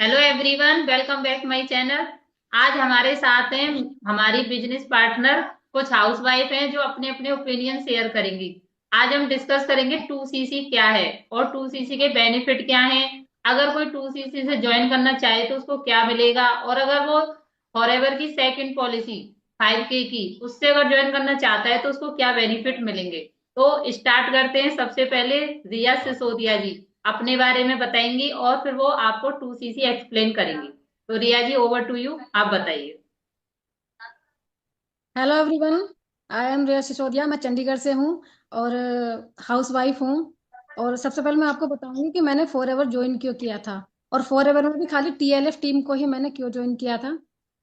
Hello everyone, welcome back my channel. आज हमारे साथ हैं हमारी बिजनेस पार्टनर, कुछ हाउसवाइफ हैं जो अपने अपने ओपिनियन शेयर करेंगी। आज हम डिस्कस करेंगे 2सीसी क्या है और 2सीसी के बेनिफिट क्या हैं। अगर कोई 2सीसी से ज्वाइन करना चाहे तो उसको क्या मिलेगा, और अगर वो फॉरएवर की सेकंड पॉलिसी 5K की उससे अगर ज्वाइन करना चाहता है तो उसको क्या बेनिफिट मिलेंगे। तो स्टार्ट करते हैं। सबसे पहले रिया सिसोदिया जी अपने बारे में बताएंगी और फिर वो आपको 2सीसी एक्सप्लेन करेंगी। तो रिया जी, ओवर टू यू, आप बताइए। Hello everyone. आई एम रिया सिसोदिया। मैं चंडीगढ़ से हूँ और हाउस वाइफ हूँ। और सबसे पहले मैं आपको बताऊंगी कि मैंने फॉर एवर ज्वाइन क्यों किया था। और फॉर एवर में भी खाली TLF टीम को ही मैंने क्यों ज्वाइन किया था।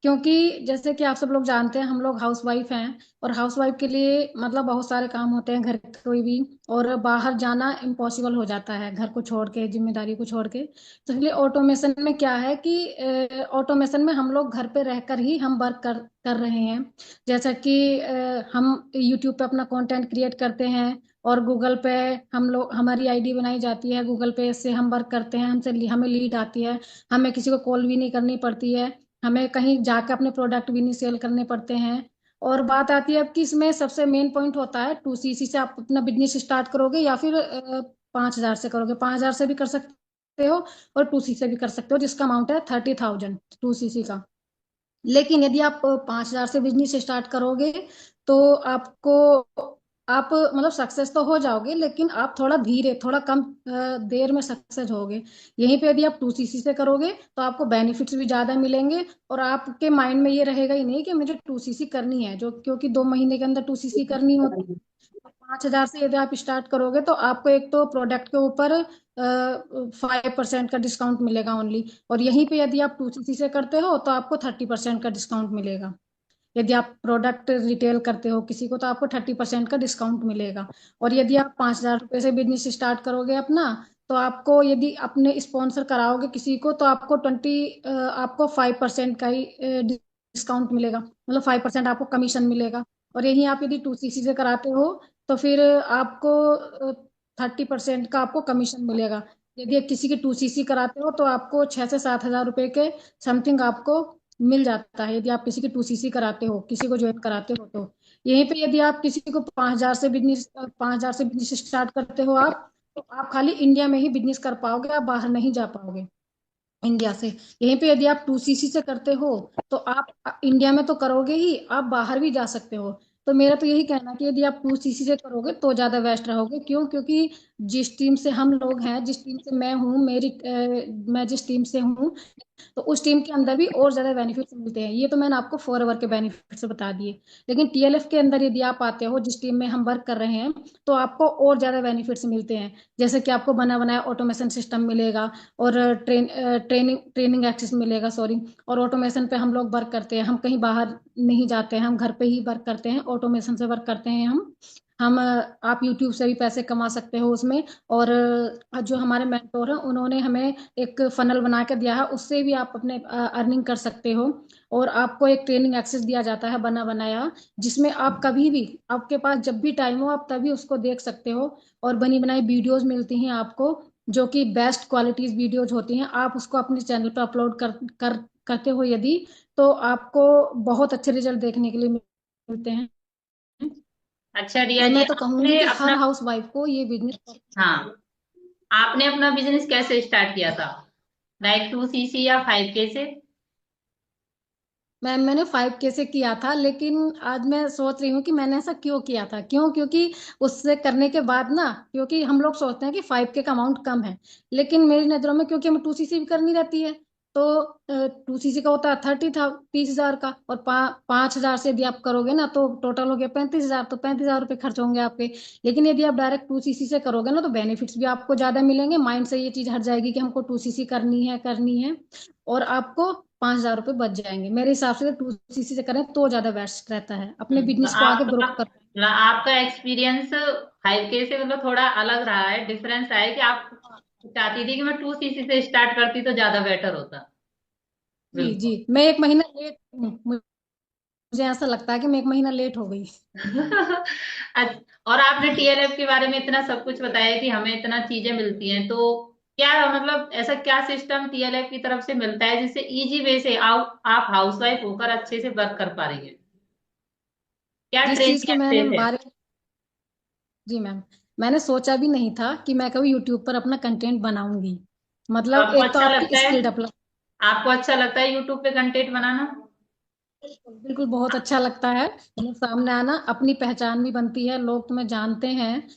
क्योंकि जैसे कि आप सब लोग जानते हैं, हम लोग हाउस वाइफ हैं और हाउस वाइफ के लिए मतलब बहुत सारे काम होते हैं घर के कोई भी। और बाहर जाना इम्पॉसिबल हो जाता है घर को छोड़ के, जिम्मेदारी को छोड़ के। तो इसलिए ऑटोमेशन में क्या है कि ऑटोमेशन में हम लोग घर पे रहकर ही हम वर्क कर कर रहे हैं। जैसा कि हम यूट्यूब पे अपना कंटेंट क्रिएट करते हैं और गूगल पे हम लोग हमारी आईडी बनाई जाती है। गूगल पे से हम वर्क करते हैं, हमें लीड आती है। हमें किसी को कॉल भी नहीं करनी पड़ती है। हमें कहीं जाकर अपने प्रोडक्ट भी नहीं सेल करने पड़ते हैं। और बात आती है अब कि इसमें सबसे मेन पॉइंट होता है 2सीसी से आप अपना बिजनेस स्टार्ट करोगे या फिर 5,000 से करोगे। 5,000 से भी कर सकते हो और 2सीसी से भी कर सकते हो, जिसका अमाउंट है 30,000 2सीसी का। लेकिन यदि आप 5,000 से बिजनेस स्टार्ट करोगे तो आपको आप मतलब सक्सेस तो हो जाओगे, लेकिन आप थोड़ा धीरे, थोड़ा कम देर में सक्सेस होगे। यहीं पे यदि आप 2सीसी से करोगे तो आपको बेनिफिट्स भी ज्यादा मिलेंगे। और आपके माइंड में ये रहेगा ही नहीं कि मुझे 2सीसी करनी है, जो क्योंकि 2 महीने के अंदर 2सीसी करनी होती है। 5,000 से यदि आप स्टार्ट करोगे तो आपको एक तो प्रोडक्ट के ऊपर 5% का डिस्काउंट मिलेगा ओनली। और यहीं पे यदि आप 2सीसी से करते हो तो आपको 30% का डिस्काउंट मिलेगा। यदि आप प्रोडक्ट रिटेल करते हो किसी को तो आपको 30% का डिस्काउंट मिलेगा। और यदि आप 5,000 रुपये से बिजनेस स्टार्ट करोगे अपना, तो आपको यदि अपने स्पॉन्सर कराओगे किसी को तो आपको 5% का ही डिस्काउंट मिलेगा, मतलब 5% आपको कमीशन मिलेगा। और यही आप यदि 2सीसी से कराते हो तो फिर आपको 30% का आपको कमीशन मिलेगा। यदि आप किसी की 2सीसी कराते हो तो आपको 6 से 7 हज़ार रुपए के समथिंग आपको मिल जाता है, यदि आप किसी की 2सीसी कराते हो, किसी को ज्वाइन कराते हो तो। यहीं पे यदि आप किसी को 5,000 से बिजनेस स्टार्ट करते हो आप, तो आप खाली इंडिया में ही बिजनेस कर पाओगे, आप बाहर नहीं जा पाओगे इंडिया से। यहीं पे यदि आप 2सीसी से करते हो तो आप इंडिया में तो करोगे ही, आप बाहर भी जा सकते हो। तो मेरा तो यही कहना है कि यदि आप 2सीसी से करोगे तो ज्यादा बेस्ट रहोगे। क्यों? क्योंकि जिस टीम से हम लोग हैं, जिस टीम से मैं हूँ, मैं जिस टीम से हूँ, तो उस टीम के अंदर भी और ज्यादा बेनिफिट्स मिलते हैं। ये तो मैंने आपको फॉर एवर के बेनिफिट्स बता दिए। लेकिन TLF के अंदर यदि आप आते हो, जिस टीम में हम वर्क कर रहे हैं, तो आपको और ज्यादा बेनिफिट्स मिलते हैं। जैसे कि आपको बना बनाया ऑटोमेशन सिस्टम मिलेगा और ट्रेनिंग एक्सेस मिलेगा, सॉरी। और ऑटोमेशन पे हम लोग वर्क करते हैं, हम कहीं बाहर नहीं जाते हैं, हम घर पे ही वर्क करते हैं, ऑटोमेशन से वर्क करते हैं आप यूट्यूब से भी पैसे कमा सकते हो उसमें। और जो हमारे मेंटोर हैं उन्होंने हमें एक फनल बना के दिया है, उससे भी आप अपने अर्निंग कर सकते हो। और आपको एक ट्रेनिंग एक्सेस दिया जाता है बना बनाया, जिसमें आप कभी भी, आपके पास जब भी टाइम हो आप तभी उसको देख सकते हो। और बनी बनाई वीडियोस मिलती हैं आपको, जो कि बेस्ट क्वालिटीज वीडियोज होती हैं। आप उसको अपने चैनल पर अपलोड करते हो यदि, तो आपको बहुत अच्छे रिजल्ट देखने के लिए मिलते हैं। अच्छा रिया और जी, मैं तो कहूंगी आपने कि हर अपना, हाउस वाइफ को ये बिजनेस। हाँ, आपने अपना बिजनेस कैसे स्टार्ट किया था? लाइक 2सीसी या 5K से? मैंने 5K से किया था, लेकिन आज मैं सोच रही हूँ कि मैंने ऐसा क्यों किया था। क्योंकि उससे करने के बाद ना, क्योंकि हम लोग सोचते हैं कि 5K का अमाउंट कम है, लेकिन मेरी नज़रों में क्योंकि हमें 2सीसी भी करनी रहती है, तो 2सीसी का होता है 30 था, 30,000 का। और 5,000 से यदि आप करोगे ना तो टोटल हो गया 35,000, तो 35,000 रुपये खर्च होंगे आपके। लेकिन यदि आप डायरेक्ट 2सीसी से करोगे ना तो बेनिफिट्स भी आपको ज्यादा मिलेंगे, माइंड से ये चीज हट जाएगी कि हमको 2सीसी करनी है। और आपको 5,000 रुपये बच जाएंगे। मेरे हिसाब से 2सीसी से करें तो ज्यादा बेस्ट रहता है अपने तो बिजनेस को आगे ग्रो कर। आपका एक्सपीरियंस 5K से मतलब थोड़ा अलग रहा है, डिफरेंस रहा है कि आप चाहती थी कि मैं 2सीसी से स्टार्ट करती तो ज्यादा बेटर होता। जी जी, बिल्कुल। मैं 1 महीना लेट हूँ। मुझे ऐसा लगता है कि मैं 1 महीना लेट हो गई। और आपने TLF के बारे में इतना सब कुछ बताया कि हमें इतना चीजें मिलती हैं, तो क्या मतलब ऐसा क्या सिस्टम टीएलएफ की तरफ से मिलता है जिससे इजी वे से आप हाउसवाइफ होकर अच्छे से वर्क कर पा रही हैं? क्या जिस चीज ट्रेनिंग के मैंने एक्सेस है? बारे जी मैम, मैंने सोचा भी नहीं था कि मैं कभी यूट्यूब पर अपना कंटेंट बनाऊंगी। तो मतलब आपको एक तो अच्छा आपकी लगता है? Skill develop. आपको अच्छा लगता है यूट्यूब पे कंटेंट बनाना? बिल्कुल बहुत अच्छा लगता है, मतलब सामने आना, अपनी पहचान भी बनती है, लोग तुम्हें जानते हैं।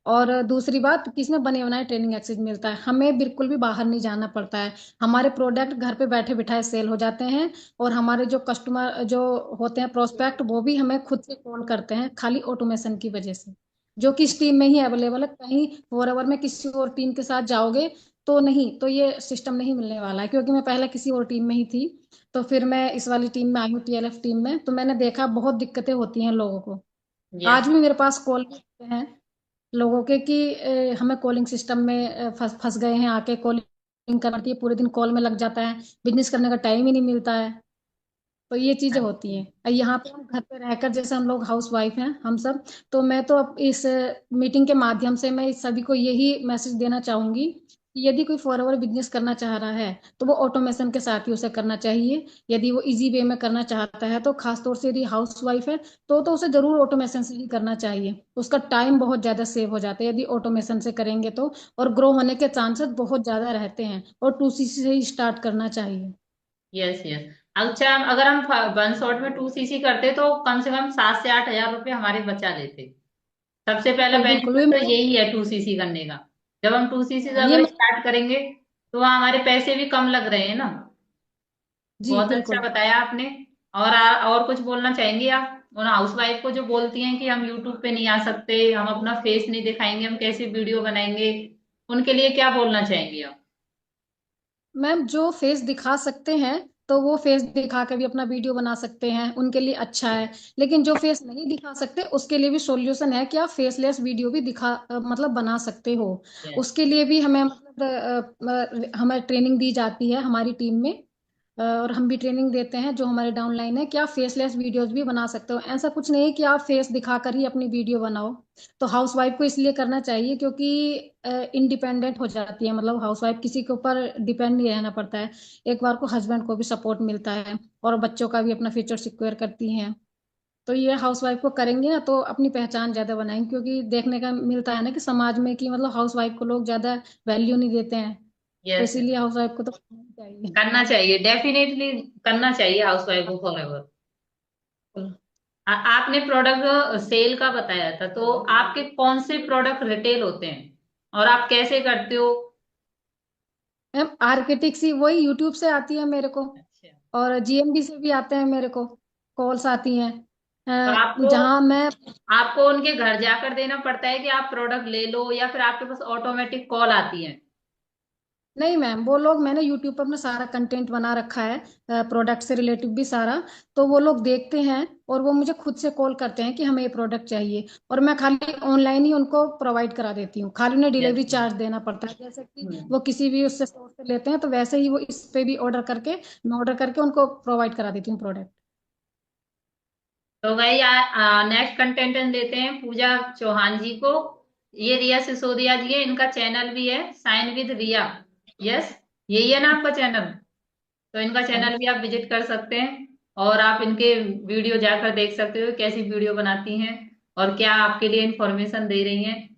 और दूसरी बात, किसमें बने बनाए ट्रेनिंग एक्सेस मिलता है, हमें बिल्कुल भी बाहर नहीं जाना पड़ता है। हमारे प्रोडक्ट घर पे बैठे बिठाए सेल हो जाते हैं। और हमारे जो कस्टमर जो होते हैं प्रोस्पेक्ट, वो भी हमें खुद से कॉल करते हैं, खाली ऑटोमेशन की वजह से, जो कि इस टीम में ही अवेलेबल है। कहीं फॉरएवर में किसी और टीम के साथ जाओगे तो नहीं, तो ये सिस्टम नहीं मिलने वाला है, क्योंकि मैं पहले किसी और टीम में ही थी। तो फिर मैं इस वाली टीम में आई हूँ, टीएलएफ टीम में, तो मैंने देखा बहुत दिक्कतें होती हैं लोगों को। यस। आज भी मेरे पास कॉल हैं लोगों के कि हमें कॉलिंग सिस्टम में फंस फंस गए हैं, आके कॉलिंग करती है, पूरे दिन कॉल में लग जाता है, बिजनेस करने का टाइम ही नहीं मिलता है। तो ये चीजें होती हैं। और यहाँ पे हम घर पे रहकर, जैसे हम लोग हाउस वाइफ हैं हम सब, तो मैं तो अब इस मीटिंग के माध्यम से मैं इस सभी को यही मैसेज देना चाहूंगी कि यदि कोई फॉरएवर बिजनेस करना चाह रहा है तो वो ऑटोमेशन के साथ ही उसे करना चाहिए। यदि वो इजी वे में करना चाहता है, तो खास तौर से यदि हाउस वाइफ है, तो उसे जरूर ऑटोमेशन से ही करना चाहिए। उसका टाइम बहुत ज्यादा सेव हो जाता है यदि ऑटोमेशन से करेंगे तो। और ग्रो होने के चांसेस बहुत ज्यादा रहते हैं, और टू सी से ही स्टार्ट करना चाहिए। Yes yes. अच्छा, अगर हम वन शॉट में 2 सीसी करते तो कम से कम 7 से 8 हजार रुपये हमारे बचा लेते। सबसे पहला बिल्कुल बिल्कुल, बेनिफिट तो यही है 2 सीसी करने का। जब हम 2 सीसी से ये अगर स्टार्ट करेंगे तो वहाँ हमारे पैसे भी कम लग रहे हैं ना। जी बहुत अच्छा बिल्कुल। बताया आपने। और कुछ बोलना चाहेंगे आप उन हाउस वाइफ को जो बोलती हैं कि हम यूट्यूब पे नहीं आ सकते, हम अपना फेस नहीं दिखाएंगे, हम कैसे वीडियो बनाएंगे? उनके लिए क्या बोलना चाहेंगे आप? मैम, जो फेस दिखा सकते हैं तो वो फेस दिखा के भी अपना वीडियो बना सकते हैं, उनके लिए अच्छा है। लेकिन जो फेस नहीं दिखा सकते, उसके लिए भी सॉल्यूशन है कि आप फेसलेस वीडियो भी मतलब बना सकते हो। यस। उसके लिए भी हमें मतलब हमें ट्रेनिंग दी जाती है हमारी टीम में। और हम भी ट्रेनिंग देते हैं जो हमारे डाउनलाइन है, कि आप फेसलेस वीडियोस भी बना सकते हो। ऐसा कुछ नहीं है कि आप फेस दिखाकर ही अपनी वीडियो बनाओ। तो हाउस वाइफ को इसलिए करना चाहिए क्योंकि इंडिपेंडेंट हो जाती है, मतलब हाउस वाइफ किसी के ऊपर डिपेंड नहीं रहना पड़ता है। एक बार को हस्बैंड को भी सपोर्ट मिलता है, और बच्चों का भी अपना फ्यूचर सिक्योर करती हैं। तो ये हाउस वाइफ को करेंगे ना तो अपनी पहचान ज्यादा बनाएंगे, क्योंकि देखने का मिलता है ना कि समाज में कि मतलब हाउस वाइफ को लोग ज्यादा वैल्यू नहीं देते हैं। तो यस। इसीलिए हाउस वाइफ को तो करना ही चाहिए। करना चाहिए, डेफिनेटली करना चाहिए हाउस वाइफ को फॉरएवर। आपने प्रोडक्ट सेल का बताया था, तो आपके कौन से प्रोडक्ट रिटेल होते हैं और आप कैसे करते हो? मैम, आर्किटेक्ट ही वही यूट्यूब से आती है मेरे को, अच्छा। और जीएमबी से भी आते हैं मेरे को, कॉल्स आती हैं। तो आपको जहाँ मैं आपको उनके घर जाकर देना पड़ता है कि आप प्रोडक्ट ले लो, या फिर आपके पास ऑटोमेटिक कॉल आती है? नहीं मैम, वो लोग, मैंने यूट्यूब पर अपना सारा कंटेंट बना रखा है, प्रोडक्ट से रिलेटिव भी सारा। तो वो लोग देखते हैं और वो मुझे खुद से कॉल करते हैं कि हमें ये प्रोडक्ट चाहिए, और मैं खाली ऑनलाइन ही उनको प्रोवाइड करा देती हूँ। खाली उन्हें यस। डिलीवरी चार्ज देना पड़ता है, जैसे कि हम्म। वो किसी भी उससे सोर्स से लेते हैं, तो वैसे ही वो इस पे भी ऑर्डर करके, मैं ऑर्डर करके उनको प्रोवाइड करा देती हूँ प्रोडक्ट। तो भाई नेक्स्ट कंटेंट देते हैं पूजा चौहान जी को। ये रिया सिसोदिया जी है, इनका चैनल भी है साइन विद रिया। यस, यही है ना आपका चैनल? तो इनका चैनल भी आप विजिट कर सकते हैं, और आप इनके वीडियो जाकर देख सकते हो कैसी वीडियो बनाती हैं और क्या आपके लिए इंफॉर्मेशन दे रही हैं।